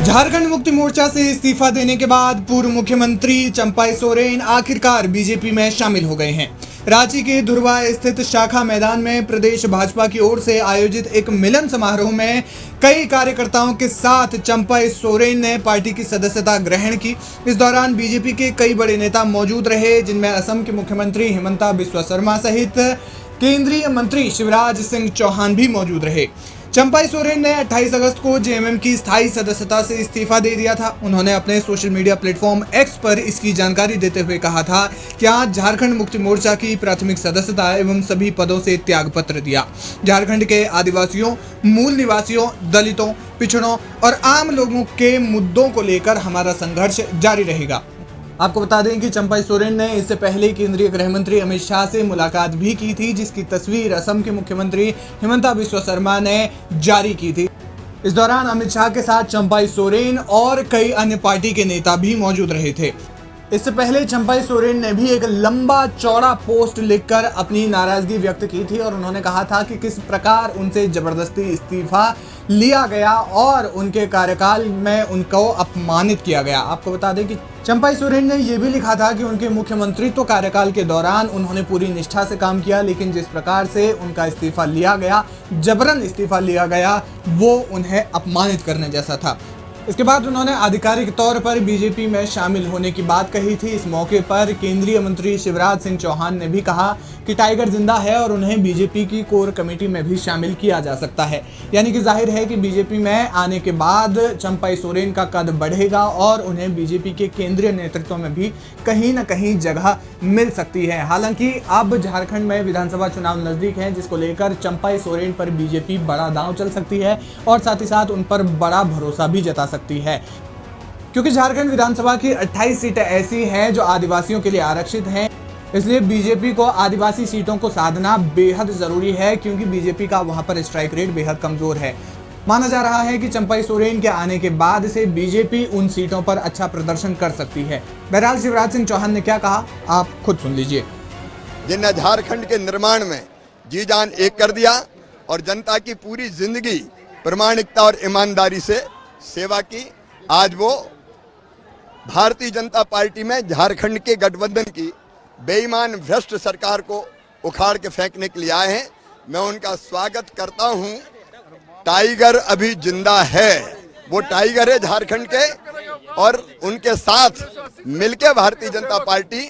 झारखंड मुक्ति मोर्चा से इस्तीफा देने के बाद पूर्व मुख्यमंत्री चंपाई सोरेन आखिरकार बीजेपी में शामिल हो गए हैं। रांची के धुरवा स्थित शाखा मैदान में प्रदेश भाजपा की ओर से आयोजित एक मिलन समारोह में कई कार्यकर्ताओं के साथ चंपाई सोरेन ने पार्टी की सदस्यता ग्रहण की। इस दौरान बीजेपी के कई बड़े नेता मौजूद रहे, जिनमें असम के मुख्यमंत्री हिमंता बिस्वा शर्मा सहित केंद्रीय मंत्री शिवराज सिंह चौहान भी मौजूद रहे। चंपाई सोरेन ने 28 अगस्त को जेएमएम की स्थायी सदस्यता से इस्तीफा दे दिया था। उन्होंने अपने सोशल मीडिया प्लेटफॉर्म एक्स पर इसकी जानकारी देते हुए कहा था कि आज झारखंड मुक्ति मोर्चा की प्राथमिक सदस्यता एवं सभी पदों से त्याग पत्र दिया। झारखंड के आदिवासियों, मूल निवासियों, दलितों, पिछड़ों और आम लोगों के मुद्दों को लेकर हमारा संघर्ष जारी रहेगा। आपको बता दें कि चंपाई सोरेन ने इससे पहले केंद्रीय गृह मंत्री अमित शाह से मुलाकात भी की थी, जिसकी तस्वीर असम के मुख्यमंत्री हिमंता बिस्वा शर्मा ने जारी की थी। इस दौरान अमित शाह के साथ चंपाई सोरेन और कई अन्य पार्टी के नेता भी मौजूद रहे थे। इससे पहले चंपाई सोरेन ने भी एक लंबा चौड़ा पोस्ट लिखकर अपनी नाराजगी व्यक्त की थी और उन्होंने कहा था कि किस प्रकार उनसे जबरदस्ती इस्तीफा लिया गया और उनके कार्यकाल में उनको अपमानित किया गया। आपको बता दें कि चंपाई सोरेन ने यह भी लिखा था कि उनके मुख्यमंत्रित्व कार्यकाल के दौरान उन्होंने पूरी निष्ठा से काम किया, लेकिन जिस प्रकार से उनका इस्तीफा लिया गया, जबरन इस्तीफा लिया गया, वो उन्हें अपमानित करने जैसा था। इसके बाद उन्होंने आधिकारिक तौर पर बीजेपी में शामिल होने की बात कही थी। इस मौके पर केंद्रीय मंत्री शिवराज सिंह चौहान ने भी कहा कि टाइगर जिंदा है और उन्हें बीजेपी की कोर कमेटी में भी शामिल किया जा सकता है। यानी कि जाहिर है कि बीजेपी में आने के बाद चंपाई सोरेन का कद बढ़ेगा और उन्हें बीजेपी के केंद्रीय नेतृत्व में भी कहीं न कहीं जगह मिल सकती है। हालांकि अब झारखंड में विधानसभा चुनाव नजदीक है, जिसको लेकर चंपाई सोरेन पर बीजेपी बड़ा दांव चल सकती है और साथ ही साथ उन पर बड़ा भरोसा भी जता सकती है, क्योंकि झारखंड विधानसभा की 28 सीटें ऐसी हैं जो आदिवासियों के लिए आरक्षित हैं। इसलिए बीजेपी को आदिवासी सीटों को साधना बेहद जरूरी है, क्योंकि बीजेपी का वहां पर स्ट्राइक रेट बेहद कमजोर है। माना जा रहा है कि चंपाई सोरेन के आने के बाद से बीजेपी उन सीटों पर अच्छा प्रदर्शन कर सकती है। बहरहाल शिवराज सिंह चौहान ने क्या कहा, आप खुद सुन लीजिए। जिन्हें झारखंड के निर्माण में जी जान एक कर दिया और जनता की पूरी जिंदगी प्रामाणिकता और ईमानदारी से सेवा की, आज वो भारतीय जनता पार्टी में झारखंड के गठबंधन की बेईमान भ्रष्ट सरकार को उखाड़ के फेंकने के लिए आए हैं। मैं उनका स्वागत करता हूं। टाइगर अभी जिंदा है, वो टाइगर है झारखंड के, और उनके साथ मिलकर भारतीय जनता पार्टी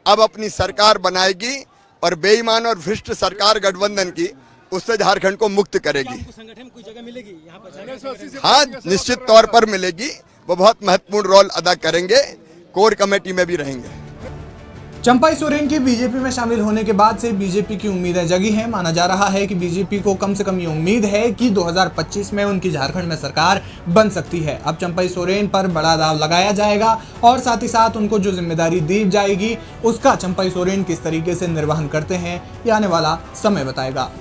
अब अपनी सरकार बनाएगी और बेईमान और भ्रष्ट सरकार गठबंधन की, उससे झारखंड को मुक्त करेगी। संगठन में कोई जगह मिलेगी यहाँ पर? हाँ, निश्चित तौर पर मिलेगी। वो बहुत महत्वपूर्ण रोल अदा करेंगे, कोर कमेटी में भी रहेंगे। चंपाई सोरेन के बीजेपी में शामिल होने के बाद से बीजेपी की उम्मीदें जगी हैं। माना जा रहा है कि बीजेपी को कम से कम ये उम्मीद है कि 2025 में उनकी झारखंड में सरकार बन सकती है। अब चंपाई सोरेन पर बड़ा दाव लगाया जाएगा और साथ ही साथ उनको जो जिम्मेदारी दी जाएगी उसका चंपाई सोरेन किस तरीके से निर्वहन करते हैं, ये आने वाला समय बताएगा।